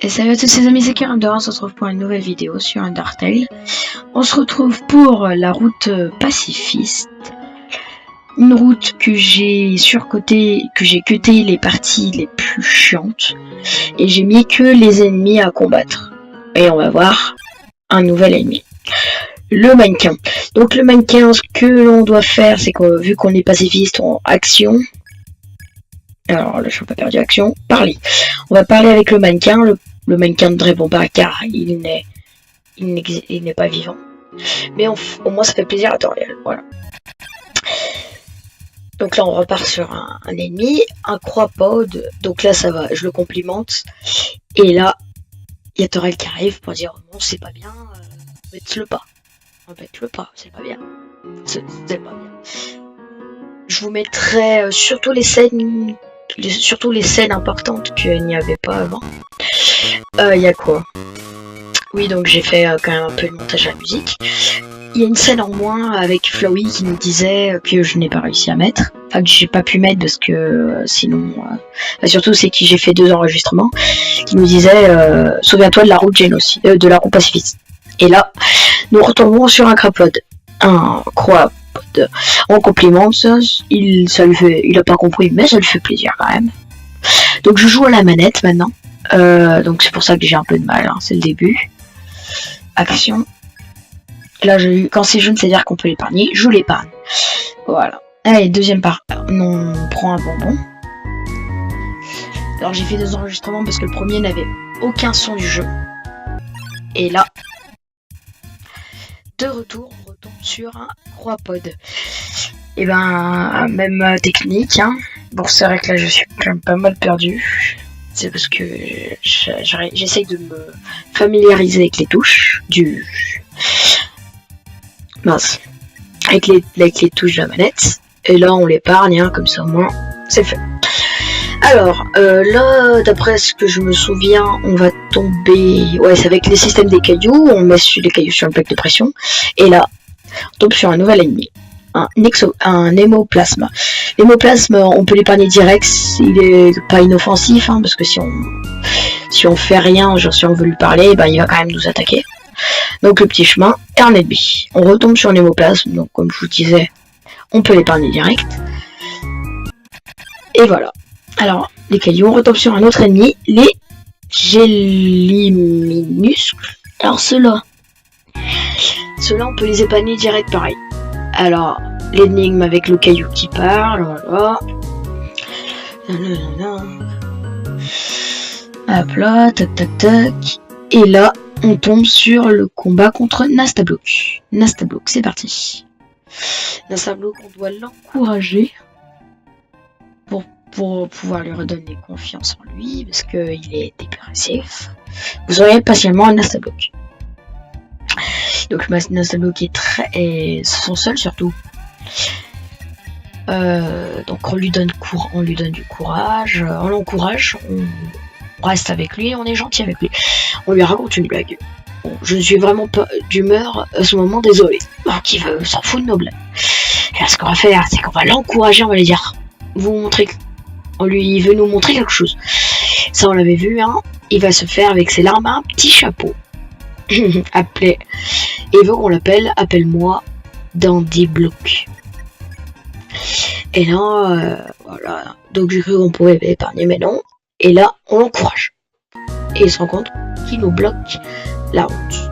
Et salut à tous ces amis, c'est Karamdor, on se retrouve pour une nouvelle vidéo sur Undertale. On se retrouve pour la route pacifiste. Une route que j'ai surcotée, que j'ai cuté les parties les plus chiantes. Et j'ai mis que les ennemis à combattre. Et on va voir un nouvel ennemi. Le mannequin. Donc le mannequin, ce que l'on doit faire, c'est que vu qu'on est pacifiste en action... Alors là je suis pas perdu, action, parler. On va parler avec le mannequin. Le mannequin ne répond pas car il n'est pas vivant. Mais au moins ça fait plaisir à Toriel. Voilà. Donc là on repart sur un ennemi, un croipod. Donc là ça va, je le complimente. Et là, il y a Toriel qui arrive pour dire non c'est pas bien, embête-le pas. Embête-le pas, c'est pas bien. C'est pas bien. Je vous mettrai surtout les scènes importantes qu'il n'y avait pas avant. Il y a quoi? Oui, donc j'ai fait quand même un peu de montage à la musique. Il y a une scène en moins avec Flowey qui nous disait que je n'ai pas réussi à mettre. Enfin, que j'ai pas pu mettre parce que sinon... surtout, c'est que j'ai fait 2 enregistrements. Qui nous disait souviens-toi de la route génocide, de la route pacifiste. Et là, nous retombons sur un croipod. Un croipod. On complimente ça. Il a pas compris, mais ça lui fait plaisir quand même. Donc je joue à la manette maintenant. Donc c'est pour ça que j'ai un peu de mal, hein, c'est le début. Action. Là, quand c'est jaune, c'est-à-dire qu'on peut l'épargner. Je l'épargne. Voilà. Allez, deuxième part. On prend un bonbon. Alors j'ai fait 2 enregistrements parce que le premier n'avait aucun son du jeu. Et là, de retour, on retombe sur un croipod. Et ben, même technique, hein. Bon, c'est vrai que là, je suis quand même pas mal perdu. C'est parce que j'essaye de me familiariser avec les touches du... Mince. Avec les touches de la manette. Et là, on l'épargne, hein, comme ça au moins, c'est fait. Alors, là, d'après ce que je me souviens, on va tomber... Ouais, c'est avec les systèmes des cailloux, on met les cailloux sur une plaque de pression. Et là, on tombe sur un nouvel ennemi. Un hémoplasme. L'hémoplasme, on peut l'épargner direct, il est pas inoffensif, hein, parce que si on fait rien, genre si on veut lui parler, ben, il va quand même nous attaquer. Donc le petit chemin est un ennemi. On retombe sur un hémoplasme, donc comme je vous disais, on peut l'épargner direct. Et voilà. Alors, les cailloux, on retombe sur un autre ennemi, les géliminuscles. Alors ceux-là, on peut les épargner direct pareil. Alors, l'énigme avec le caillou qui parle, voilà. Hop là, tac tac tac. Et là, on tombe sur le combat contre Nastablook. Nastablook, c'est parti. Nastablook, on doit l'encourager pour pouvoir lui redonner confiance en lui, parce qu'il est dépressif. Vous auriez patiemment un Nastablook. Donc Nastablook est son seul surtout. Donc on lui donne du courage, on l'encourage, on reste avec lui, on est gentil avec lui. On lui raconte une blague. Bon, je ne suis vraiment pas d'humeur à ce moment, désolé. Donc il s'en fout de nos blagues. Et là, ce qu'on va faire, c'est qu'on va l'encourager, on va lui dire, il veut nous montrer quelque chose. Ça on l'avait vu, hein. Il va se faire avec ses larmes un petit chapeau. Et il veut qu'on l'appelle, appelle-moi Dandy Block. Et là, voilà. Donc j'ai cru qu'on pouvait l'épargner, mais non. Et là, on l'encourage. Et il se rend compte qu'il nous bloque la route.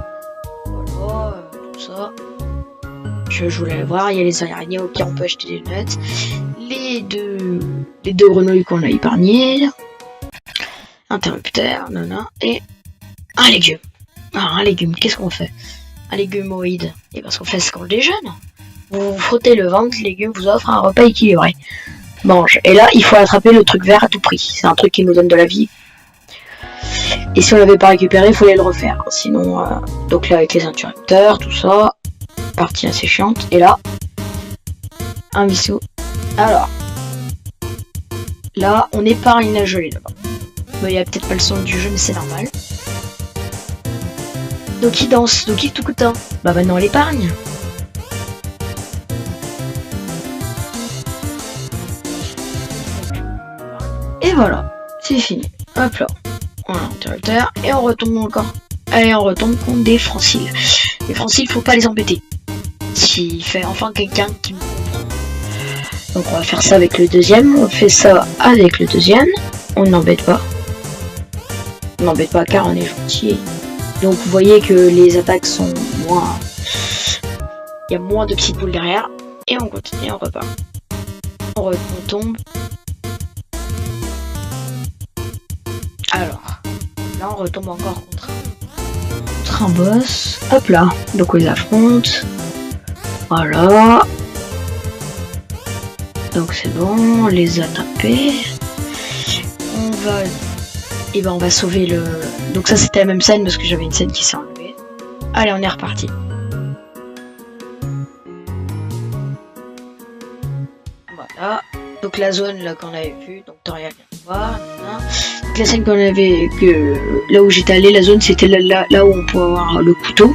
Voilà, tout ça. Je voulais le voir, il y a les araignées, au pire on peut acheter des lunettes. Les deux grenouilles qu'on a épargnées. Interrupteur, nana. Et un légume. Alors, un légume, qu'est-ce qu'on fait? Un légumoïde. Et parce qu'on fait ce qu'on déjeune. Vous frottez le ventre, le légume vous offre un repas équilibré. Mange. Et là, il faut attraper le truc vert à tout prix. C'est un truc qui nous donne de la vie. Et si on l'avait pas récupéré, il fallait le refaire. Sinon, donc là, avec les interrupteurs, tout ça. Partie assez chiante. Et là, un bisou. Alors, là, on épargne la gelée là-bas. Bon, il y a peut-être pas le son du jeu, mais c'est normal. Donc il danse, donc il tout coûte. Bah maintenant on l'épargne. Et voilà, c'est fini. Hop là. On a l'interrupteur et on retombe encore. Allez, on retombe contre des franciles. Les franciles, faut pas les embêter. S'il fait enfin quelqu'un qui me comprend. Donc on va faire ça avec le deuxième. On fait ça avec le deuxième. On n'embête pas. On n'embête pas car on est gentil. Donc vous voyez que les attaques sont moins... Il y a moins de petites boules derrière. Et on continue, on repart. On tombe. Alors, là on retombe encore contre un boss. Hop là. Donc on les affronte. Voilà. Donc c'est bon, on les a tapés. On va... Et ben on va sauver le... Donc ça c'était la même scène parce que j'avais une scène qui s'est enlevée. Allez, on est reparti. Voilà. Donc la zone là qu'on avait vue, donc Toriel vient de voir. Donc la scène qu'on avait, là où j'étais allé, la zone c'était là où on peut avoir le couteau.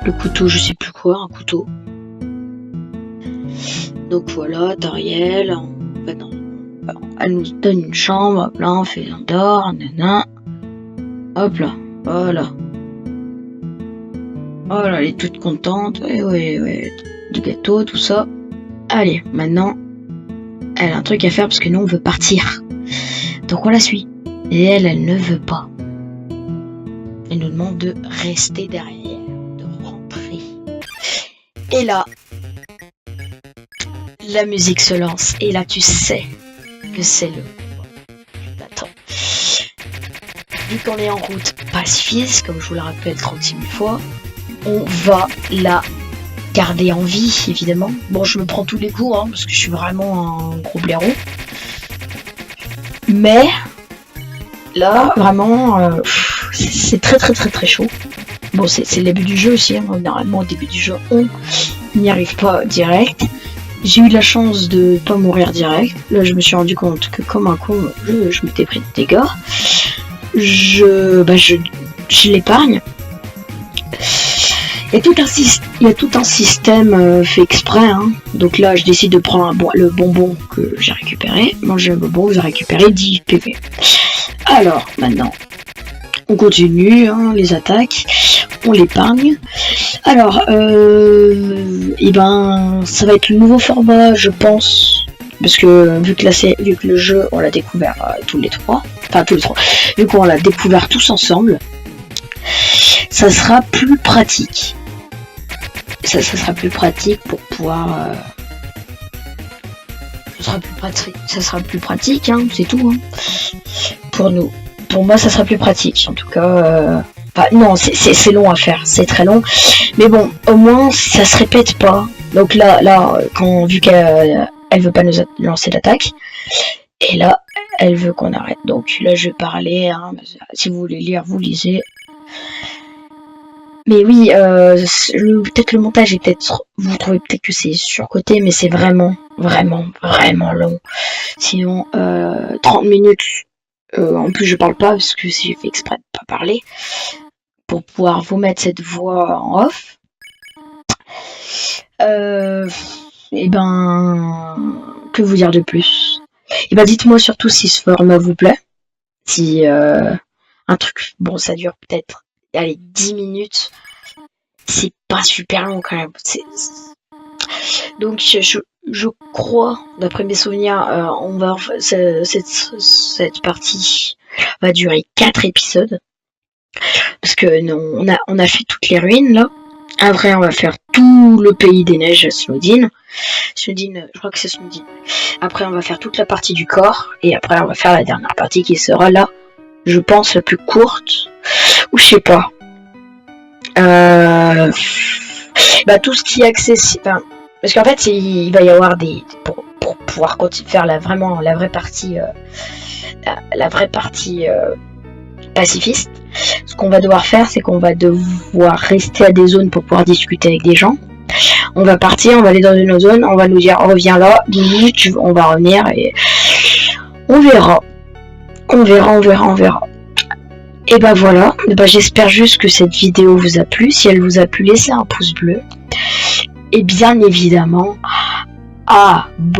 Le couteau, je sais plus quoi, un couteau. Donc voilà, Toriel, elle nous donne une chambre, hop là, on fait un dort, nana. Hop là, voilà. Voilà, elle est toute contente, ouais, du gâteau, tout ça. Allez, maintenant, elle a un truc à faire parce que nous on veut partir. Donc on la suit. Et elle ne veut pas. Elle nous demande de rester derrière, de rentrer. Et là, la musique se lance. Et là, tu sais que c'est le... Attends. Vu qu'on est en route pacifiste, comme je vous le rappelle 36 000 fois, on va la garder en vie, évidemment. Bon, je me prends tous les coups, hein, parce que je suis vraiment un gros blaireau. Mais, là, vraiment, c'est très chaud. Bon, c'est le début du jeu aussi, hein. Normalement, au début du jeu, on n'y arrive pas direct. J'ai eu la chance de pas mourir direct. Là, je me suis rendu compte que comme un con, je m'étais pris de dégâts. Je l'épargne. Il y a tout un système fait exprès. Hein. Donc là, je décide de prendre le bonbon que j'ai récupéré. Manger le bonbon, vous avez récupéré 10 PV. Alors, maintenant, on continue les attaques. On l'épargne. Alors, et ben, ça va être le nouveau format, je pense, parce que vu que le jeu, on l'a découvert tous les trois, vu qu'on l'a découvert tous ensemble, ça sera plus pratique. Ça sera plus pratique pour pouvoir. Ça sera plus pratique, hein, c'est tout. Hein. Pour nous. Pour moi, ça sera plus pratique. En tout cas. Non, c'est long à faire, c'est très long. Mais bon, au moins, ça se répète pas. Donc là, vu qu'elle veut pas nous lancer l'attaque, et là, elle veut qu'on arrête. Donc là, je vais parler. Hein, si vous voulez lire, vous lisez. Mais oui, peut-être le montage est peut-être... Vous trouvez peut-être que c'est surcoté, mais c'est vraiment long. Sinon, 30 minutes... en plus, je parle pas, parce que j'ai fait exprès de pas parler. Pour pouvoir vous mettre cette voix en off. Et ben... Que vous dire de plus? Et ben dites-moi surtout si ce format vous plaît. Si... un truc... Bon, ça dure peut-être... Allez, 10 minutes. C'est pas super long quand même. Donc je crois, d'après mes souvenirs, cette partie va durer 4 épisodes. Parce que on a fait toutes les ruines là. Après on va faire tout le pays des neiges à Snowdin. Snowdin, je crois que c'est Snowdin. Après on va faire toute la partie du corps. Et après on va faire la dernière partie qui sera là, je pense, la plus courte. Ou je sais pas. Tout ce qui est accessible. Parce qu'en fait il va y avoir pour pouvoir faire la vraie partie pacifiste. Ce qu'on va devoir faire, c'est qu'on va devoir rester à des zones pour pouvoir discuter avec des gens. On va partir, on va aller dans une autre zone, on va nous dire reviens là, 10 minutes, on va revenir et on verra. On verra. Et ben voilà, j'espère juste que cette vidéo vous a plu. Si elle vous a plu, laissez un pouce bleu. Et bien évidemment, abonnez-vous.